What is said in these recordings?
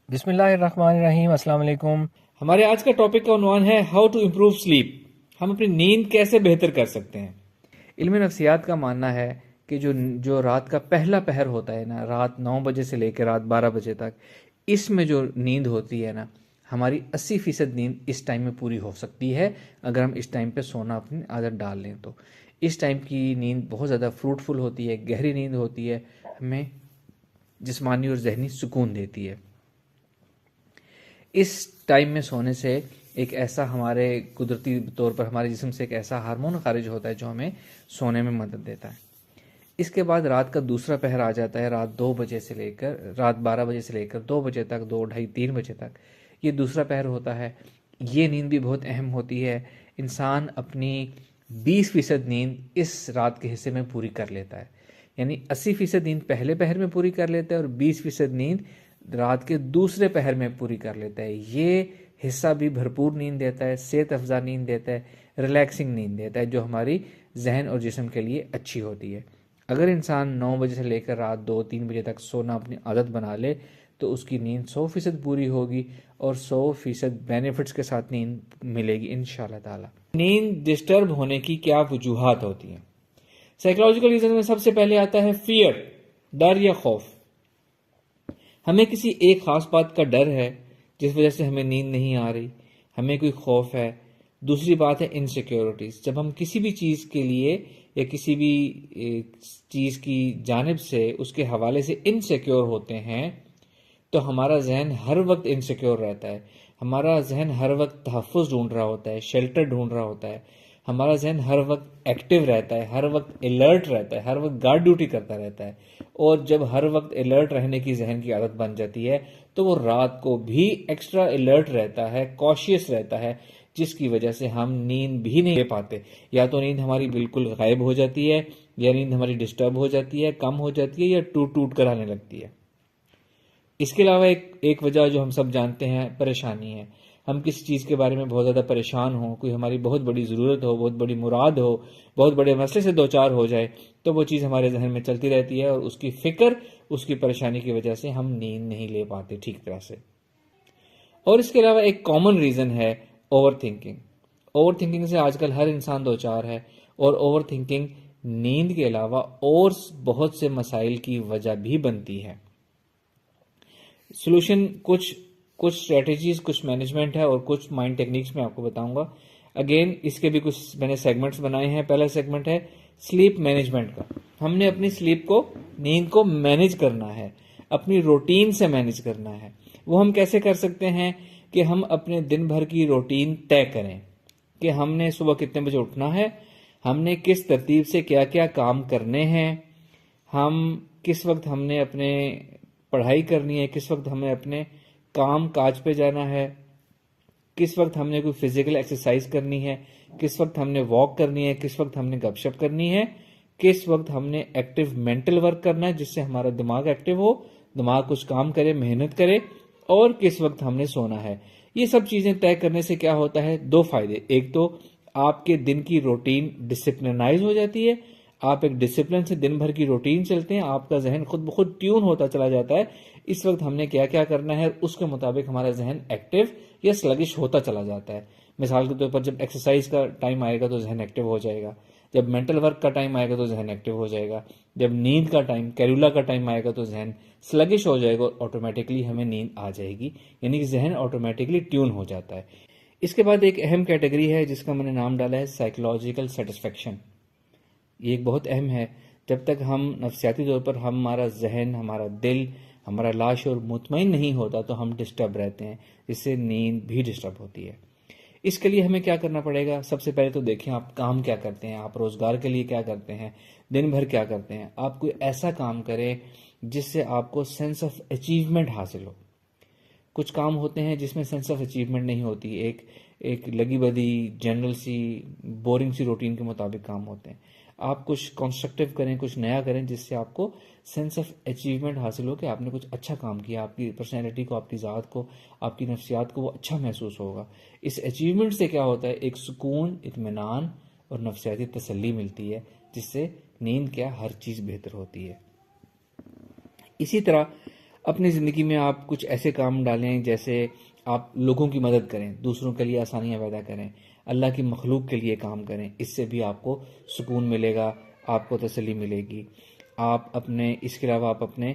बिस्मिल्लाहिर्रहमानिर्रहीम, अस्सलाम वालेकुम। हमारे आज का टॉपिक का उन्वान है हाउ टू इम्प्रूव स्लीप। हम अपनी नींद कैसे बेहतर कर सकते हैं। इल्म नफ्सियात का मानना है कि जो जो रात का पहला पहर होता है ना, रात 9 बजे से लेकर रात 12 बजे तक, इसमें जो नींद होती है ना, हमारी 80% नींद इस टाइम में पूरी हो सकती है अगर हम इस टाइम पे सोना अपनी आदत डाल लें तो। इस टाइम की नींद बहुत ज़्यादा फ्रूटफुल होती है, गहरी नींद होती है, हमें जिस्मानी और जहनी सुकून देती है। इस टाइम में सोने से एक ऐसा हमारे कुदरती तौर पर हमारे जिस्म से एक ऐसा हार्मोन खारिज होता है जो हमें सोने में मदद देता है। इसके बाद रात का दूसरा पहर आ जाता है, रात 2 बजे से लेकर रात 12 बजे से लेकर 2 बजे तक, 2 ढाई 3 बजे तक। ये दूसरा पहर होता है। ये नींद भी बहुत अहम होती है। इंसान अपनी 20% नींद इस रात के हिस्से में पूरी कर लेता है। यानी 80% नींद पहले पहर में पूरी कर लेता है और 20% नींद रात के दूसरे पहर में पूरी कर लेता है। ये हिस्सा भी भरपूर नींद देता है, सेहत अफजा नींद देता है, रिलैक्सिंग नींद देता है, जो हमारी जहन और जिस्म के लिए अच्छी होती है। अगर इंसान 9 बजे से लेकर रात 2-3 बजे तक सोना अपनी आदत बना ले तो उसकी नींद 100% पूरी होगी और 100% बेनिफिट्स के साथ नींद मिलेगी इंशाल्लाह ताला। नींद डिस्टर्ब होने की क्या वजूहात होती हैं। साइकोलॉजिकल रीजन में सबसे पहले आता है फियर, डर या खौफ। हमें किसी एक खास बात का डर है जिस वजह से हमें नींद नहीं आ रही, हमें कोई खौफ है। दूसरी बात है इनसिक्योरिटीज। जब हम किसी भी चीज़ के लिए या किसी भी चीज़ की जानिब से उसके हवाले से इनसिक्योर होते हैं तो हमारा जहन हर वक्त इनसिक्योर रहता है। हमारा जहन हर वक्त तहफ़्फ़ुज़ ढूंढ रहा होता है, शेल्टर ढूंढ रहा होता है। हमारा जहन हर वक्त एक्टिव रहता है, हर वक्त अलर्ट रहता है, हर वक्त गार्ड ड्यूटी करता रहता है। और जब हर वक्त अलर्ट रहने की जहन की आदत बन जाती है तो वो रात को भी एक्स्ट्रा अलर्ट रहता है, कॉशियस रहता है, जिसकी वजह से हम नींद भी नहीं ले पाते। या तो नींद हमारी बिल्कुल गायब हो जाती है, या नींद हमारी डिस्टर्ब हो जाती है, कम हो जाती है, या टूट टूट कर आने लगती है। इसके अलावा एक एक वजह जो हम सब जानते हैं, परेशानी है। हम किसी चीज़ के बारे में बहुत ज़्यादा परेशान हो, कोई हमारी बहुत बड़ी ज़रूरत हो, बहुत बड़ी मुराद हो, बहुत बड़े मसले से दो चार हो जाए तो वो चीज़ हमारे जहन में चलती रहती है और उसकी फ़िक्र, उसकी परेशानी की वजह से हम नींद नहीं ले पाते ठीक तरह से। और इसके अलावा एक कॉमन रीज़न है ओवर थिंकिंग। ओवर थिंकिंग से आजकल हर इंसान दो चार है, और ओवर थिंकिंग नींद के अलावा और बहुत से मसाइल की वजह भी बनती है। सोल्यूशन कुछ कुछ स्ट्रेटजीज, कुछ मैनेजमेंट है और कुछ माइंड टेक्निक्स मैं आपको बताऊंगा। अगेन इसके भी कुछ मैंने सेगमेंट्स बनाए हैं। पहला सेगमेंट है स्लीप मैनेजमेंट का। हमने अपनी स्लीप को, नींद को मैनेज करना है, अपनी रूटीन से मैनेज करना है। वो हम कैसे कर सकते हैं कि हम अपने दिन भर की रूटीन तय करें कि हमने सुबह कितने बजे उठना है, हमने किस तरतीब से क्या क्या काम करने हैं, हम किस वक्त हमने अपने पढ़ाई करनी है, किस वक्त हमें अपने काम काज पे जाना है, किस वक्त हमने कोई फिजिकल एक्सरसाइज करनी है, किस वक्त हमने वॉक करनी है, किस वक्त हमने गपशप करनी है, किस वक्त हमने एक्टिव मेंटल वर्क करना है जिससे हमारा दिमाग एक्टिव हो, दिमाग कुछ काम करे, मेहनत करे, और किस वक्त हमने सोना है। ये सब चीजें तय करने से क्या होता है, दो फायदे। एक तो आपके दिन की रूटीन डिसिप्लिनाइज हो जाती है, आप एक डिसिप्लिन से दिन भर की रूटीन चलते हैं, आपका जहन खुद ब खुद ट्यून होता चला जाता है। इस वक्त हमने क्या क्या करना है उसके मुताबिक हमारा जहन एक्टिव या स्लगिश होता चला जाता है। मिसाल के तौर पर जब एक्सरसाइज का टाइम आएगा तो जहन एक्टिव हो जाएगा, जब मेंटल वर्क का टाइम आएगा तो जहन एक्टिव हो जाएगा, जब नींद का टाइम, कैलुला का टाइम आएगा तो जहन स्लगिश हो जाएगा और ऑटोमेटिकली हमें नींद आ जाएगी। यानी कि जहन ऑटोमेटिकली ट्यून हो जाता है। इसके बाद एक अहम कैटेगरी है जिसका मैंने नाम डाला है साइकोलॉजिकल सेटिस्फेक्शन। ये एक बहुत अहम है। जब तक हम नफ्सियाती तौर पर हमारा जहन, हमारा दिल, हमारा लाशूर मुतमईन नहीं होता तो हम डिस्टर्ब रहते हैं, जिससे नींद भी डिस्टर्ब होती है। इसके लिए हमें क्या करना पड़ेगा, सबसे पहले तो देखें आप काम क्या करते हैं, आप रोजगार के लिए क्या करते हैं, दिन भर क्या करते हैं। आप कोई ऐसा काम करें जिससे आपको सेंस ऑफ अचीवमेंट हासिल हो। कुछ काम होते हैं जिसमें सेंस ऑफ अचीवमेंट नहीं होती, एक एक लगी बदी जनरल सी बोरिंग सी रूटीन के मुताबिक काम होते हैं। आप कुछ कंस्ट्रक्टिव करें, कुछ नया करें जिससे आपको सेंस ऑफ अचीवमेंट हासिल हो कि आपने कुछ अच्छा काम किया, आपकी पर्सनैलिटी को, आपकी ज़ात को, आपकी नफ्सियात को वो अच्छा महसूस होगा। इस अचीवमेंट से क्या होता है, एक सुकून, इत्मीनान और नफ्सियाती तसल्ली मिलती है, जिससे नींद क्या, हर चीज़ बेहतर होती है। इसी तरह अपनी ज़िंदगी में आप कुछ ऐसे काम डालें जैसे आप लोगों की मदद करें, दूसरों के लिए आसानियाँ पैदा करें, अल्लाह की मखलूक के लिए काम करें। इससे भी आपको सुकून मिलेगा, आपको तसल्ली मिलेगी। आप अपने इसके अलावा आप अपने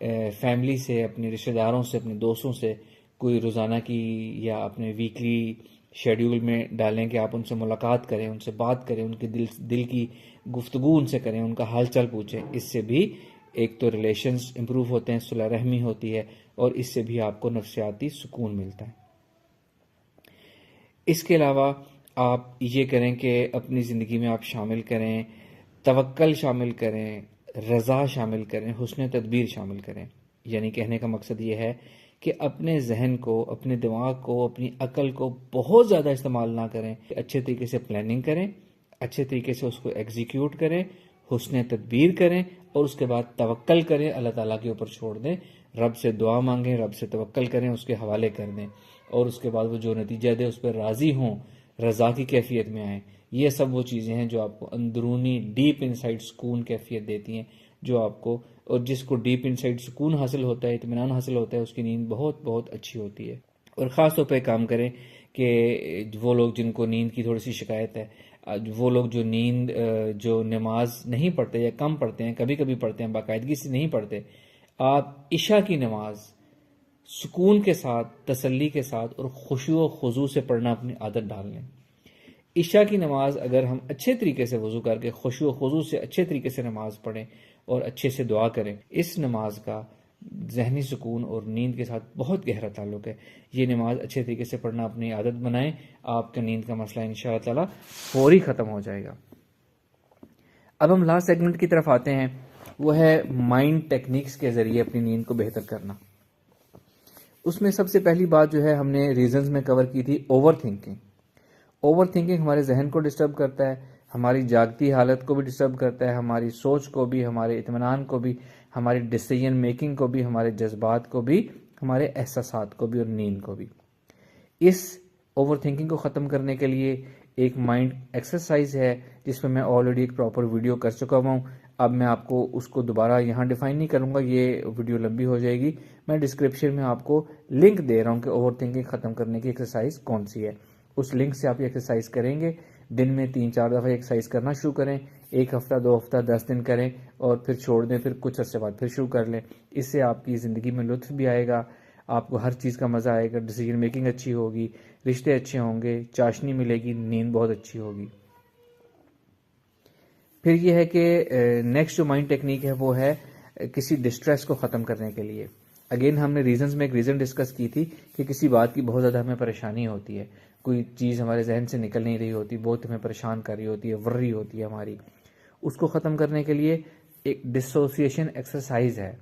फैमिली से, अपने रिश्तेदारों से, अपने दोस्तों से कोई रोज़ाना की या अपने वीकली शेड्यूल में डालें कि आप उनसे मुलाकात करें, उनसे बात करें, उनके दिल की गुफ्तगू उनसे करें, उनका हाल चाल पूछें। इससे भी एक तो रिलेशंस इम्प्रूव होते हैं, सुलह रहमी होती है और इससे भी आपको नफ्सियाती सुकून मिलता है। इसके अलावा आप ये करें कि अपनी ज़िंदगी में आप शामिल करें तवक्कल शामिल करें, रज़ा शामिल करें, हुस्न तदबीर शामिल करें। यानी कहने का मकसद ये है कि अपने जहन को, अपने दिमाग को, अपनी अकल को बहुत ज़्यादा इस्तेमाल ना करें, अच्छे तरीके से प्लानिंग करें, अच्छे तरीके से उसको एग्जीक्यूट करें, हुस्न तदबीर करें और उसके बाद तवक्कल करें, अल्लाह ताला के ऊपर छोड़ दें, रब से दुआ मांगें, रब से तवक्कल करें, उसके हवाले कर दें और उसके बाद वो जो नतीजा दे उस पर राज़ी हों, रज़ा की कैफियत में आएँ। ये सब वो चीज़ें हैं जो आपको अंदरूनी डीप इनसाइड सुकून कैफियत देती हैं, जो आपको, और जिसको डीप इनसाइड सुकून हासिल होता है, इत्मीनान हासिल होता है, उसकी नींद बहुत बहुत अच्छी होती है। और ख़ास तौर पे काम करें कि वो लोग जिनको नींद की थोड़ी सी शिकायत है, वो लोग जो नमाज नहीं पढ़ते या कम पढ़ते हैं, कभी कभी पढ़ते हैं, बाकायदगी से नहीं पढ़ते, आप इशा की नमाज सुकून के साथ, तसल्ली के साथ और खुशू व खुजू से पढ़ना अपनी आदत डाल लें। इशा की नमाज अगर हम अच्छे तरीके से वज़ू करके खुशू व खुजू से अच्छे तरीके से नमाज पढ़ें और अच्छे से दुआ करें, इस नमाज का जहनी सुकून और नींद के साथ बहुत गहरा ताल्लुक है। ये नमाज अच्छे तरीके से पढ़ना अपनी आदत बनाएं, आपका नींद का मसला इंशाअल्लाह ताला फौरी ख़त्म हो जाएगा। अब हम लास्ट सेगमेंट की तरफ आते हैं, वो है माइंड टेक्निक्स के ज़रिए अपनी नींद को बेहतर करना। उसमें सबसे पहली बात जो है हमने रीजंस में कवर की थी, ओवर थिंकिंग। ओवर थिंकिंग हमारे जहन को डिस्टर्ब करता है, हमारी जागती हालत को भी डिस्टर्ब करता है, हमारी सोच को भी, हमारे इत्मीनान को भी, हमारी डिसीजन मेकिंग को भी, हमारे जज्बात को भी, हमारे एहसासात को भी और नींद को भी। इस ओवर थिंकिंग को ख़त्म करने के लिए एक माइंड एक्सरसाइज है जिसमें मैं ऑलरेडी एक प्रॉपर वीडियो कर चुका हूँ। अब मैं आपको उसको दोबारा यहाँ डिफाइन नहीं करूँगा, ये वीडियो लंबी हो जाएगी। मैं डिस्क्रिप्शन में आपको लिंक दे रहा हूँ कि ओवर थिंकिंग ख़त्म करने की एक्सरसाइज कौन सी है। उस लिंक से आप ये एक्सरसाइज करेंगे, दिन में 3-4 दफ़ा एक्सरसाइज करना शुरू करें, 1 हफ्ता 2 हफ्ता 10 दिन करें और फिर छोड़ दें, फिर कुछ अर्से बाद फिर शुरू कर लें। इससे आपकी ज़िंदगी में लुत्फ़ भी आएगा, आपको हर चीज़ का मज़ा आएगा, डिसीजन मेकिंग अच्छी होगी, रिश्ते अच्छे होंगे, चाशनी मिलेगी, नींद बहुत अच्छी होगी। फिर यह है कि नेक्स्ट जो माइंड टेक्निक है वो है किसी डिस्ट्रेस को ख़त्म करने के लिए। अगेन हमने रीजंस में एक रीज़न डिस्कस की थी कि किसी बात की बहुत ज़्यादा हमें परेशानी होती है, कोई चीज़ हमारे जहन से निकल नहीं रही होती, बहुत हमें परेशान कर रही होती है, वर्री होती है हमारी। उसको ख़त्म करने के लिए एक डिसोसिएशन एक्सरसाइज है।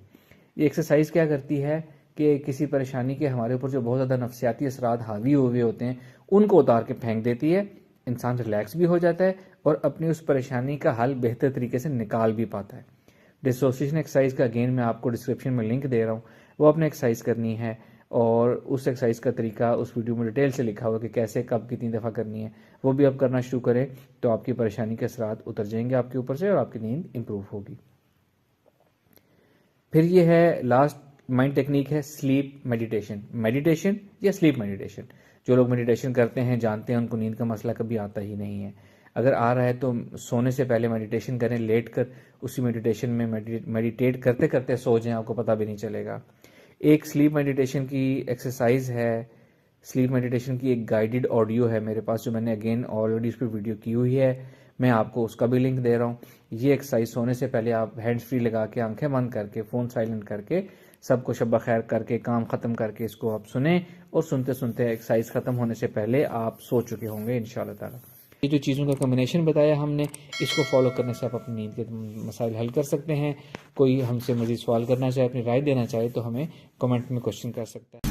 ये एक्सरसाइज क्या करती है कि किसी परेशानी के हमारे ऊपर जो बहुत ज़्यादा नफ्सियाती असरात हावी हुए होते हैं उनको उतार के फेंक देती है, इंसान रिलैक्स भी हो जाता है और अपनी उस परेशानी का हल बेहतर तरीके से निकाल भी पाता है। डिसोसिएशन एक्सरसाइज का अगेन मैं आपको डिस्क्रिप्शन में लिंक दे रहा हूँ, वो आपने एक्सरसाइज करनी है और उस एक्सरसाइज का तरीका उस वीडियो में डिटेल से लिखा हुआ कि कैसे कब कितनी दफ़ा करनी है, वो भी आप करना शुरू करें तो आपकी परेशानी के असरात उतर जाएंगे आपके ऊपर से और आपकी नींद इम्प्रूव होगी। फिर ये है लास्ट माइंड टेक्निक है स्लीप मेडिटेशन। मेडिटेशन या स्लीप मेडिटेशन, जो लोग मेडिटेशन करते हैं जानते हैं उनको नींद का मसला कभी आता ही नहीं है। अगर आ रहा है तो सोने से पहले मेडिटेशन करें, लेट कर उसी मेडिटेशन में मेडिटेट करते करते सो जाएं, आपको पता भी नहीं चलेगा। एक स्लीप मेडिटेशन की एक्सरसाइज है, स्लीप मेडिटेशन की एक गाइडेड ऑडियो है मेरे पास जो मैंने अगेन ऑलरेडी इस पर वीडियो की हुई है, मैं आपको उसका भी लिंक दे रहा हूँ। ये एक्सरसाइज सोने से पहले आप हैंड्स फ्री लगा के, आंखें बंद करके, फ़ोन साइलेंट करके, सबको शब्बा खैर करके, काम ख़त्म करके इसको आप सुने और सुनते सुनते एक्सरसाइज ख़त्म होने से पहले आप सो चुके होंगे इंशाल्लाह ताला। ये जो चीज़ों का कम्बिनेशन बताया हमने, इसको फॉलो करने से आप अपनी नींद के मसाइल हल कर सकते हैं। कोई हमसे मज़ीद सवाल करना चाहे, अपनी राय देना चाहे तो हमें कमेंट में क्वेश्चन कर सकता है।